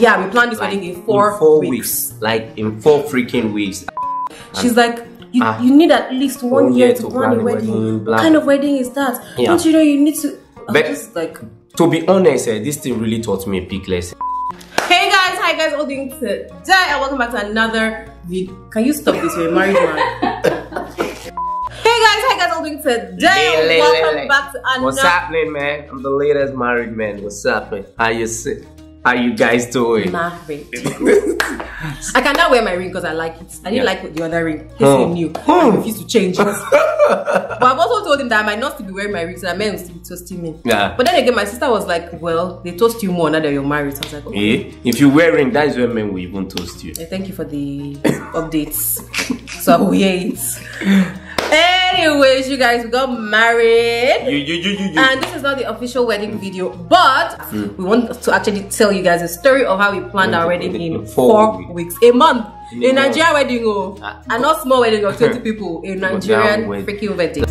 Yeah, we planned this wedding in 4 weeks. Like in 4 freaking weeks. She's like, you need at least 1 year to plan a wedding. What kind of wedding is that? Yeah. Don't you know you need to... But just like, to be honest, this thing really taught me a big lesson. Hey guys, how you guys all doing today? And welcome back to another video. Can you stop this? You're a married man. Hey guys, how you guys all doing today? Welcome back to another... What's happening, man? I'm the latest married man. What's up, man? How you guys doing? Married. I cannot wear my ring because I like it. I didn't like the other ring. In case you knew. I refused to change it. But I've also told him that I might not still be wearing my ring, so that men will still be toasting me. Yeah. But then again, my sister was like, well, they toast you more now that you're married. So I was like, okay. Yeah. If you're wearing, that is when men will even toast you. Thank you for the updates. So I will hear it. Anyways, you guys, we got married. And this is not the official wedding video, but we want to actually tell you guys a story of how we planned our wedding in 4 weeks. A month. A Nigerian wedding, and not small wedding of 20 people. A Nigerian freaking wedding.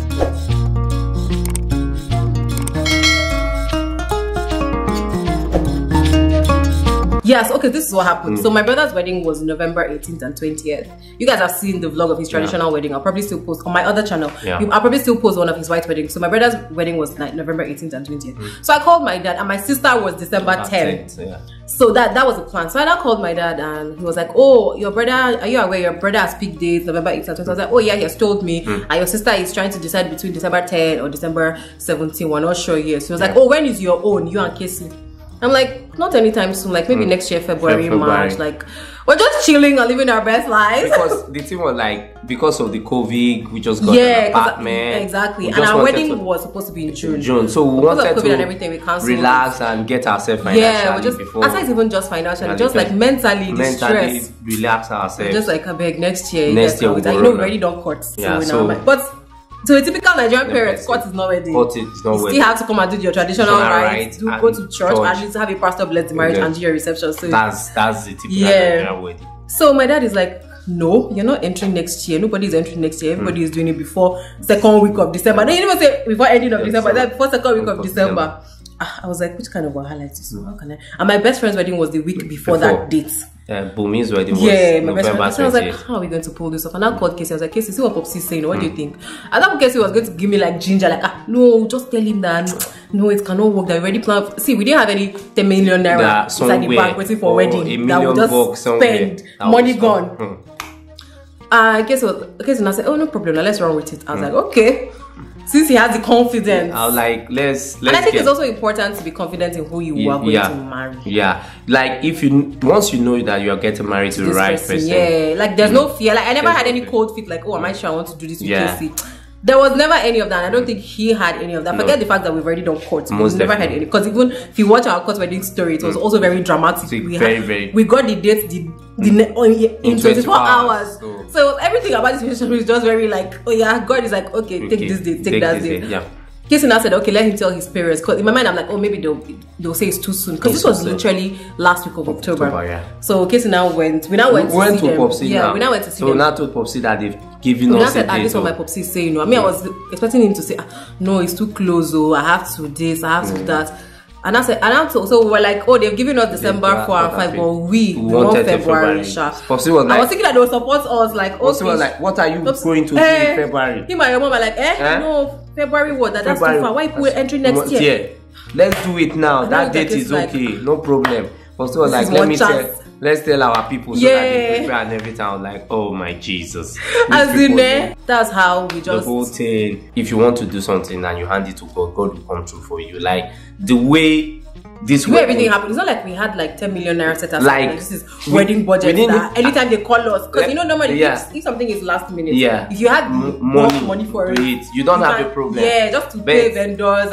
Yes, okay, this is what happened. So my brother's wedding was November 18th and 20th. You guys have seen the vlog of his traditional wedding. I'll probably still post on my other channel. I'll probably still post one of his white weddings. So my brother's wedding was like November 18th and 20th. So I called my dad, and my sister was December 10th. So that was the plan. So I now called my dad, and he was like, oh, your brother, are you aware your brother has picked dates November 18th and 20th? I was like, oh yeah, he has told me. And your sister is trying to decide between December 10 or December 17. We're not sure yet. So he was like, oh, when is your own, you and KayCee? I'm like, not anytime soon, like maybe next year, February, March. Like, we're just chilling and living our best lives. Because the thing was like, because of the COVID, we just got an apartment. Exactly. And our wedding was supposed to be in June. So we wanted to and everything, we relax and get ourselves financially before. Aside even just financially, just like mentally relax ourselves. Just like, I beg, next year we already don't cut. But to a typical Nigerian parent, court is not wedding. You still have to come and do your traditional rites, go to church, and just have a pastor bless the marriage and do your reception. So that's the typical Nigerian wedding. So my dad is like, no, you're not entering next year. Nobody's entering next year. Everybody is doing it before 2nd week of December. No, you didn't even say before ending of December. Then before 2nd week of December. I was like, which kind of wahala is this? How can I? And my best friend's wedding was the week before that date. Bumi's wedding was my best friend. So I was like, how are we going to pull this off? And I called KayCee. I was like, KayCee, see what Popsy's saying. What do you think? I thought KayCee was going to give me like ginger, like, no, just tell him that no, it cannot work. That we already planned. See, we didn't have any 10 million naira inside the bank waiting for wedding. That we just spend money gone. KayCee now said, oh, no problem. Now let's run with it. I was like, okay. Since he has the confidence, I was like, let's. And I think it's also important to be confident in who you are going to marry. Yeah, like once you know that you are getting married to the right person. Yeah, like there's no fear. Like I never had any cold feet. Like, oh, am I sure I want to do this with KayCee? There was never any of that. I don't think he had any of that. Forget the fact that we've already done court. We've never had any. Because even if you watch our court wedding story, it was also very dramatic. We got the dates in 24 hours. So everything about this relationship is just very like, oh yeah, God is like, okay, take this date, take that date. KayCee now said, okay, let him tell his parents. Because in my mind, I'm like, oh, maybe they'll say it's too soon. Because this was literally last week of October. So KayCee now went. We now went to see them. We now went to see them. So now told Popsy that they've given us a date. This is what my Popsy is saying. I mean, I was expecting him to say, no, it's too close. Oh, I have to do this, I have to do that. And I said, so we were like, oh, they've given us December 4 and 5, but we want February. Popsy was like, I was thinking that they would support us. Like, Popsy was like, what are you going to do in February? Him and your mom are like, no, February what? That's too far. Why people entering next year? Let's do it now. That date is okay, no problem. Popsy was like, let's tell our people so that they prepare and everything. I was like, oh my Jesus. As in that's how we just... The whole thing, if you want to do something and you hand it to God, God will come through for you. Like, the way everything happened, it's not like we had like 10 million naira set aside. Like, this is wedding budget that anytime they call us. Because you know, normally if something is last minute, if you had money for it, you don't have a problem. Just to pay vendors.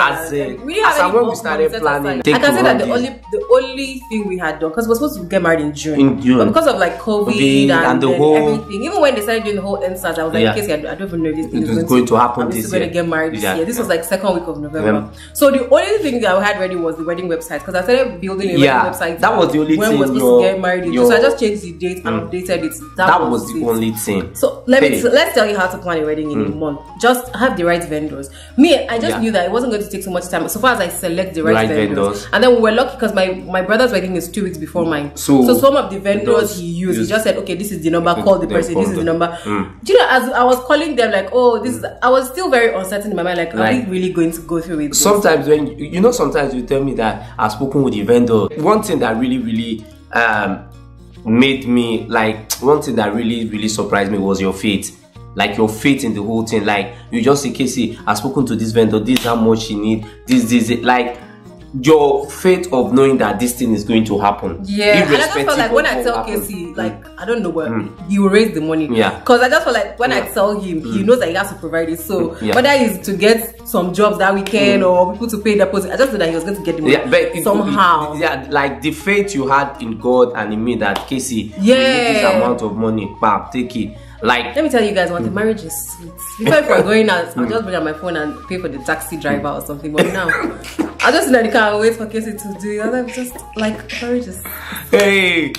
We didn't have when we started planning. I can say that the only thing we had done, because we're supposed to get married in June. But because of like COVID and the whole everything, even when they started doing the whole NSAS, I was like, KayCee, I don't even know if this thing is going to happen this year. We're going to get married this year. This was like 2nd week of November. So the only thing that we had ready was the wedding website. website because I started building a wedding website. That was the only thing. When was supposed to get married? So I just changed the date and updated it. That was the only thing. So let's tell you how to plan a wedding in a month. Just have the right vendors. Me, I just knew that it wasn't going to take so much time. So far as I select the right vendors. And then we were lucky because my brother's wedding is 2 weeks before mine. So some of the vendors he used, he just said, okay, this is the number, call the person, this is the number. Do you know, as I was calling them, like, oh, this is, I was still very uncertain in my mind, like, are we really going to go through with this? Sometimes when, sometimes you tell me that I've spoken with the vendor. One thing that really made me, like, one thing that really surprised me was your faith. Like your faith in the whole thing. Like you just say, KayCee, I've spoken to this vendor, this is how much she need, this, like your faith of knowing that this thing is going to happen. Yeah, and I just felt like when I tell KayCee, like I don't know what he will raise the money. Yeah, because I just felt like when I tell him, he knows that he has to provide it. So whether it's to get some jobs that weekend or people to pay deposit, I just knew that he was going to get the money but somehow. Like the faith you had in God and in me that KayCee, we need this amount of money, bam, take it. Like, let me tell you guys one thing, marriage is sweet. Before we're going out, I'll just bring out my phone and pay for the taxi driver or something. But now, I just in the car and wait for KayCee to do it. I'm just like, marriage is. Hey,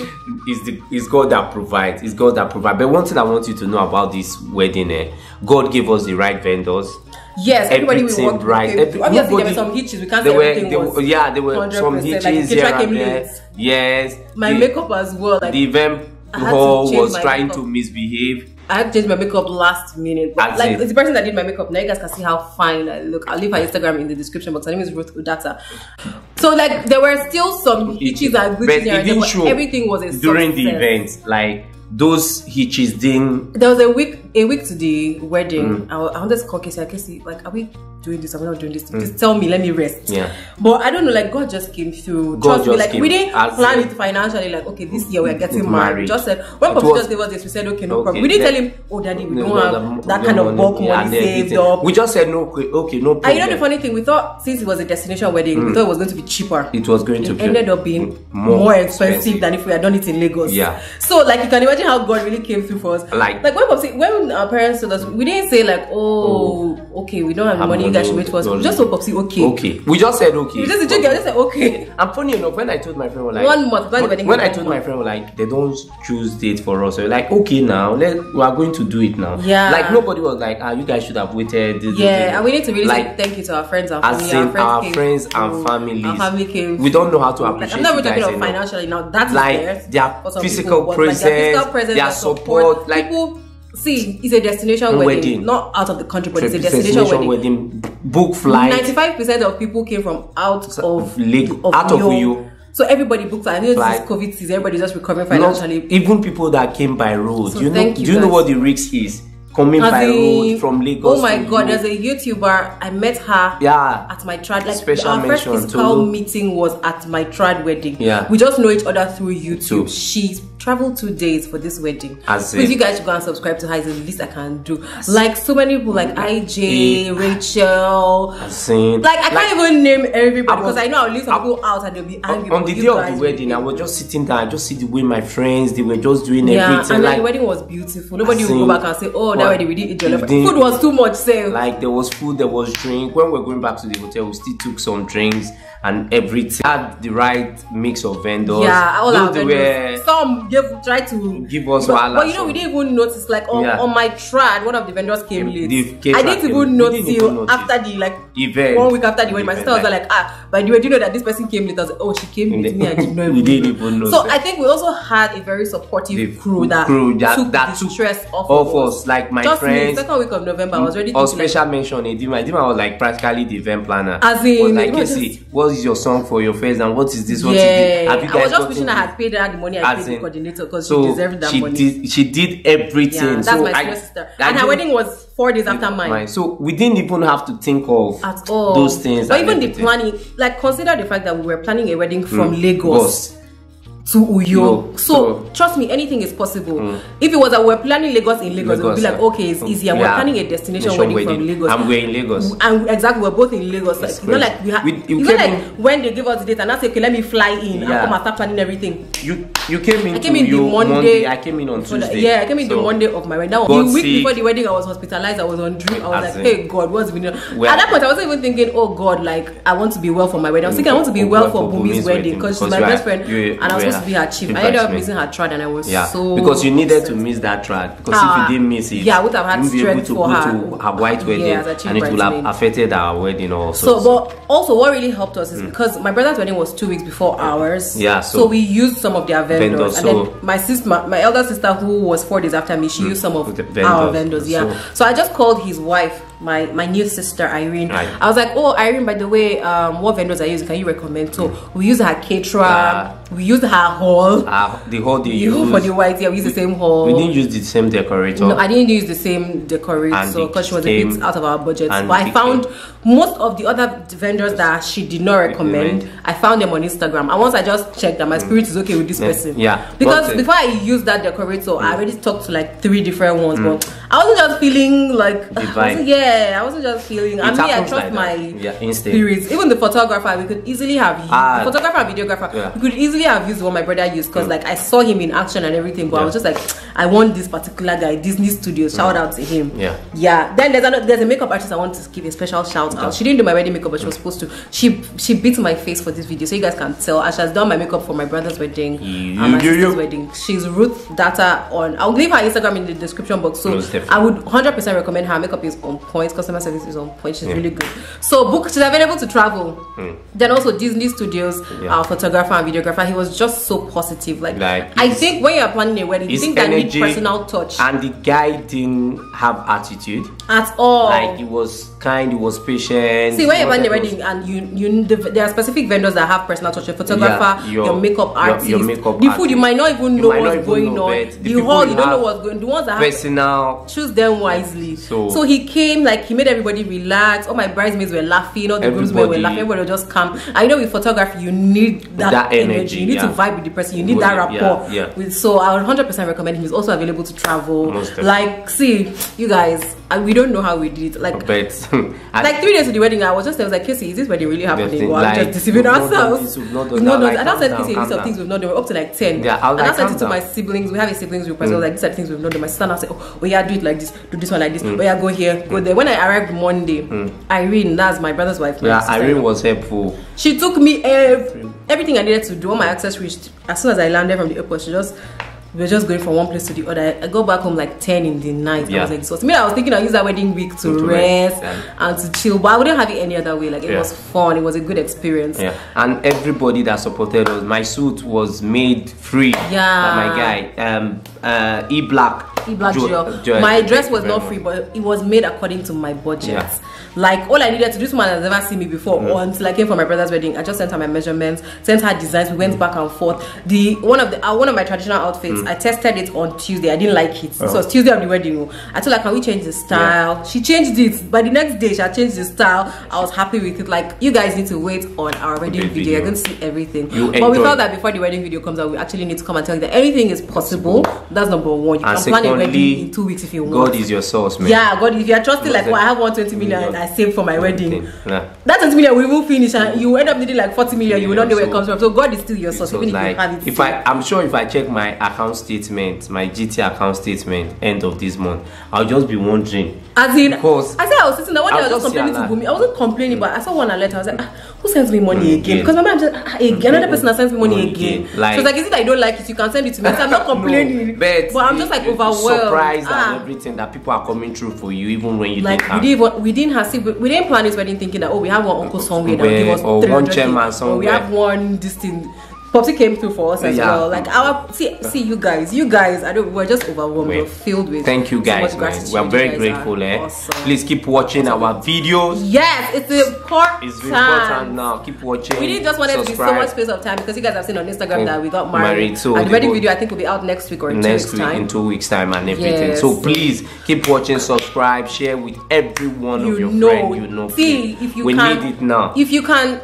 it's God that provides. It's God that provides. But one thing I want you to know about this wedding, God gave us the right vendors. Yes, everybody we worked right. Obviously, there were some hitches. We can't say everything was. There were some hitches like, here and there. Yes. My makeup as well. Like, the event hall was trying to misbehave. I had to change my makeup last minute. Like it's the person that did my makeup. Now you guys can see how fine I look. I'll leave her Instagram in the description box. Her name is Ndatse. So like there were still some hitches and glitches here, but everything was a during the event. Like those hitches didn't. There was a week to the wedding. I wanted to call KayCee, like, are we doing this? Are we not doing this? Just tell me, let me rest. Yeah. But I don't know, like God just came through. Trust me, like we didn't plan it financially, like okay, this year we're getting married. We just said when Poppy just gave us this, we said okay, no problem. We didn't tell him, oh daddy, we don't have that kind of bulk money saved up. We just said no, okay, no problem. And you know the funny thing, we thought since it was a destination wedding, we thought it was going to be cheaper. It was going to be ended up being more expensive than if we had done it in Lagos. Yeah. So like you can imagine how God really came through for us. Like when our parents told us, we didn't say like, oh, okay, we don't have the money, you guys should wait for us. We just told Popsy, okay. We just said okay. We just said okay. And funny enough, when I told my friend, like 1 month. When I told my friend, like they don't choose date for us, so like okay now, we are going to do it now. Yeah. Like nobody was like, you guys should have waited. And we need to really say thank you to our friends and family. Our friends and families. Our family came. We don't know how to appreciate. I'm not even talking about financially now. That's like their physical presence, their support, like people. See, it's a destination wedding, not out of the country, but it's a destination wedding. Book flight. 95% of people came from out of Uyo. So everybody booked. I know this is COVID season. Everybody's just recovering financially. Even people that came by road. So do you know what the risk is? Coming by road from Lagos. Oh my God! There's a YouTuber. I met her. At my trad. Like our first physical meeting was at my trad wedding. Yeah. We just know each other through YouTube. She's traveled 2 days for this wedding. Please, you guys should go and subscribe to her. It's the least I can do. Like so many people, like IJ, Rachel. Like I can't even name everybody because I know I'll leave some people out and they'll be angry. On the day of the wedding, I was just sitting there. I just see the way my friends they were just doing everything. And the wedding was beautiful. Nobody will go back and say, oh, that wedding we didn't eat jollof. Food was too much. Like there was food, there was drink. When we're going back to the hotel, we still took some drinks and everything. Had the right mix of vendors. Yeah, all our vendors. Some tried to give us but you know we didn't even notice. Like on my trad, one of the vendors came late. I didn't even notice till after the event. 1 week after the wedding. My sister was like, by the way, do you know that this person came late? I was like, oh, she came with me. I didn't know. We didn't even know. So I think we also had a very supportive crew that took the stress off of us. Like my friends. Just the 2nd week of November, I was ready to or special mention. Edima was like practically the event planner. As in, was like, KayCee, what is your song for your face and what is this? What I was just wishing I had paid her the money I paid the coordinator because she deserved that money. She did everything. Yeah, that's my sister. And her wedding was 4 days after mine. So we didn't even have to think of at all those things. But even the planning, like consider the fact that we were planning a wedding from Lagos to Uyo. So trust me, anything is possible. If it was that we're planning Lagos in Lagos, it would be like, okay, it's easier. We're planning a destination wedding from Lagos. And we're in Lagos. And exactly, we're both in Lagos. Like, it's not like we have. It's not like when they give us the date and I say, okay, let me fly in and come and start planning everything. You came in. I came in the Monday. I came in on Tuesday. Yeah, I came in the Monday of my wedding. That was the week before the wedding. I was hospitalized. I was on drip. I was like, hey God, what's going on? At that point, I wasn't even thinking, oh God, like I want to be well for my wedding. I was thinking I want to be well for Bumi's wedding because she's my best friend and I was supposed to be her chief. I ended up missing her trad and I was so because you needed to miss that trad because if you didn't miss it, I would have had strength for her. To her white wedding and it would have affected our wedding also. So, but also what really helped us is because my brother's wedding was 2 weeks before ours. Yeah. So we used some of their vendors. And then my elder sister, who was 4 days after me, she used some of our vendors. Yeah. So I just called his wife, my new sister Irene. I was like, oh Irene, by the way, what vendors I use? Can you recommend? So we used her caterer. We used her hall. The hall they used for the white. Yeah, we used the same hall. We didn't use the same decorator. No, I didn't use the same decorator because she was a bit out of our budget. But I found most of the other vendors that she did not recommend. I found them on Instagram, and once I just checked that my spirit is okay with this person. Yeah. Because before I used that decorator, I already talked to like 3 different ones, but I wasn't just feeling like I wasn't just feeling. I mean, I trust my spirits. Even the photographer, we could easily have used the photographer and videographer. We could easily have used what my brother used because like I saw him in action and everything. But I was just like, I want this particular guy, Disney Studios. Shout out to him. Yeah. Then there's a makeup artist I want to give a special shout out. She didn't do my wedding makeup, but she was supposed to. She beat my face for this video, so you guys can tell. And she has done my makeup for my brother's wedding and my sister's wedding. She's Ruth Data on. I'll leave her Instagram in the description box. So I would 100% recommend her. Makeup is on point. Customer service is on point. She's really good. So she's available to travel. Then also Disney Studios, our photographer and videographer. He was just so positive. Like I think when you're planning a wedding, you think that needs personal touch. And the guy didn't have attitude at all. Like he was kind, he was patient. See, when you're planning a wedding and there are specific vendors that have personal touch. Your photographer, your makeup artist, the food you might not even know what's going on. The hall you don't know what's going on. The ones that have personal, choose them wisely. So he came, like he made everybody relax. All my bridesmaids were laughing, all the groomsmen were laughing, everybody would just come. I know with photography you need that energy. You need to vibe with the person, you need that rapport. So I would 100% recommend him. He's also available to travel. Like, see, you guys, we don't know how we did it. Like 3 days to the wedding, I was like, KayCee, is this wedding really happening? Or I'm just deceiving ourselves. I don't send KayCee a list of things we've not done. We're up to like 10. And I sent it to my siblings. We have a siblings group. I was like, these are things we've not done. My sister now said, oh yeah, do it like this, do this one like this. Oh yeah, go here, go there. When I arrived Monday, Irene, that's my brother's wife. Irene was helpful. She took me everything I needed to do. All my accessories. As soon as I landed from the airport, we were just going from one place to the other. I got back home like 10 in the night. I was exhausted. I was thinking I'll use that wedding week to rest and to chill, but I wouldn't have it any other way. Like it was fun. It was a good experience. And everybody that supported us, my suit was made free by my guy. E-Black Joe. My dress was not free, but it was made according to my budget. Like all I needed to do, this woman has never seen me before until I came for my brother's wedding. I just sent her my measurements, sent her designs. We went back and forth. One of my traditional outfits, I tested it on Tuesday. I didn't like it. This was Tuesday of the wedding. I told her, can we change the style? She changed it. By the next day, she had changed the style. I was happy with it. Like, you guys need to wait on our wedding video. You're going to see everything. But we felt that before the wedding video comes out, we actually need to come and tell you that anything is possible. That's number one. You can plan a wedding in 2 weeks if you want. God is your source, man. Yeah, God, if you're trusting, like, I have 120 million I saved for my wedding. That 20 million we will finish, and you end up needing like 40 million. You will not know where it comes from. So God is still your source, even if you have it. I'm sure if I check my account statement, my GT account statement, end of this month, I'll just be wondering. As in, because I said I was sitting there one day, I was just complaining to Bumi. I wasn't complaining, but I saw one alert. I was like, who sends me money again? Because my man just another person that sends me money again. Like, so it's like, is it that you don't like it? You can send it to me. So I'm not complaining, but I'm just like overwhelmed. Surprised at everything that people are coming through for you, even when you like we didn't plan this wedding thinking that we have one uncle somewhere that will give us 300 or we have one this thing. Popsy came through for us as well. Like our see you guys, we're just overwhelmed. We're filled with thank you guys, man. We're very grateful. Awesome. Please keep watching our videos. Yes, it's important. It's important now. Keep watching. We didn't just want it to be so much space of time because you guys have seen on Instagram that we got married. So and the wedding video I think will be out next week or in 2 weeks time. In 2 weeks time and everything. Yes. So please keep watching, subscribe, share with every one of your friends. See, if you need it now. If you can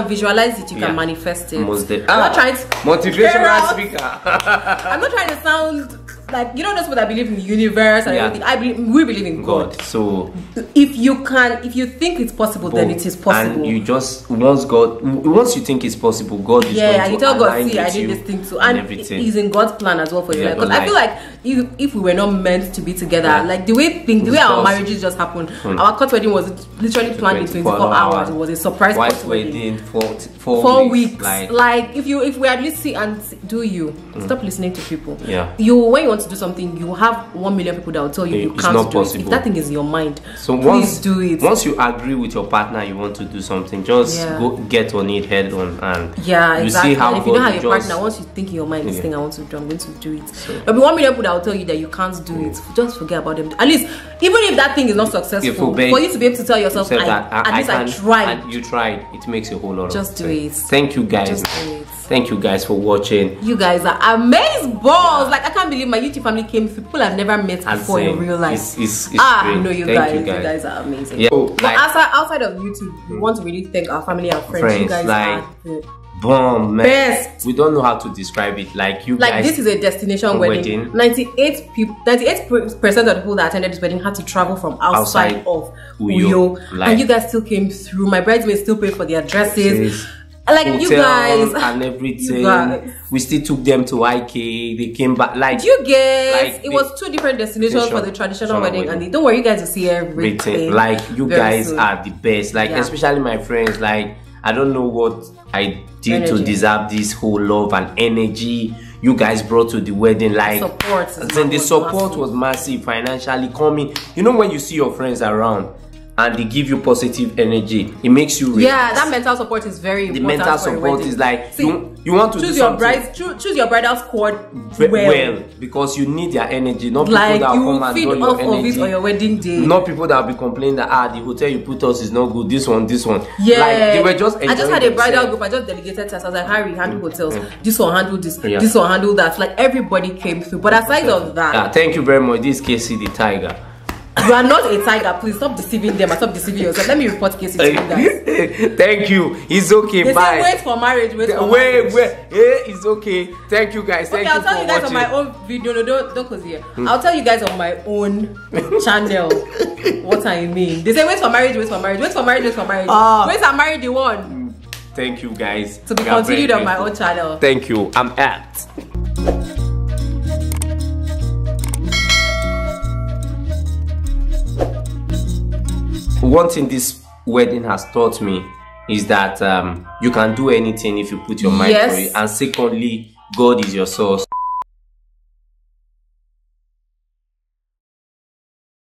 visualize it, you can manifest it. I'm not trying to motivational speaker. I'm not trying to sound like, you know, that's what I believe in the universe and everything. We believe in God. So if you think it's possible, then it is possible. And you just once you think it's possible, God is going to and you tell God, see, I did this thing too, and everything. It's in God's plan as well for you. Because I feel like if we were not meant to be together, like the way our marriages just happened, our court wedding was literally planned in 24 hours. It was a surprise court wedding. 4 weeks. Like if we at least see and do stop listening to people. When you want to do something, you have 1 million people that will tell you it's can't not do possible. it. If that thing is in your mind, so please do it. Once you agree with your partner, you want to do something, just go get on it head on, and exactly. See how and if you don't have your partner, once you think in your mind, this thing I want to do, I'm going to do it. So, there'll be 1 million people that will tell you that you can't do it. Just forget about them. At least, even if that thing is not successful, for you to be able to tell yourself, at least I tried. And you tried. It makes a whole lot of just do it. Thank you guys. Just do it. Thank you guys for watching. You guys are amazing balls. Like, I can't believe my YouTube family came through. People I've never met before in real life. It's you guys. You guys are amazing. But outside of YouTube, we want to really thank our family and friends. You guys are the best. We don't know how to describe it. Like, you guys, this is a destination wedding. 98% of the people that attended this wedding had to travel from outside of Uyo. And you guys still came through. My bridesmaids still paid for their dresses. Like, hotel, you guys and everything. We still took them to IK. They came back. Like, you guys, it was 2 different destinations for the traditional wedding. And don't worry, you guys will see everything. Like, you guys are the best. Like, especially my friends. Like, I don't know what I did to deserve this whole love and energy you guys brought to the wedding. Like, the support was massive. Financially coming. You know, when you see your friends around and they give you positive energy, it makes you relax. That mental support is very important. The mental support is like, you want to choose your choose your bridal squad well, because you need their energy, not people that will come and draw your energy. Of it on your wedding day. Not people that will be complaining that the hotel you put us is not good, this one. Like, they were just enjoying I just had a bridal group. I just delegated to us. I was like, Harry, handle hotels. This one handle this. This one handle that. Like, everybody came through. But aside of that, thank you very much. This is KayCee the Tiger. You are not a tiger. Please stop deceiving them and stop deceiving yourself. Let me report KayCee to you guys. Thank you. It's okay. They bye. Say, wait for marriage. Wait. It's okay. Thank you guys. Thank you I'll tell you guys watching. on my own video. No, don't close here. I'll tell you guys on my own channel what I mean. They say wait for marriage. Wait for marriage. Wait for marriage. Wait for marriage. Wait and marry the one. Thank you guys. To be continued on my own channel. Thank you. I'm at. One thing this wedding has taught me is that you can do anything if you put your mind for it. And secondly, God is your source.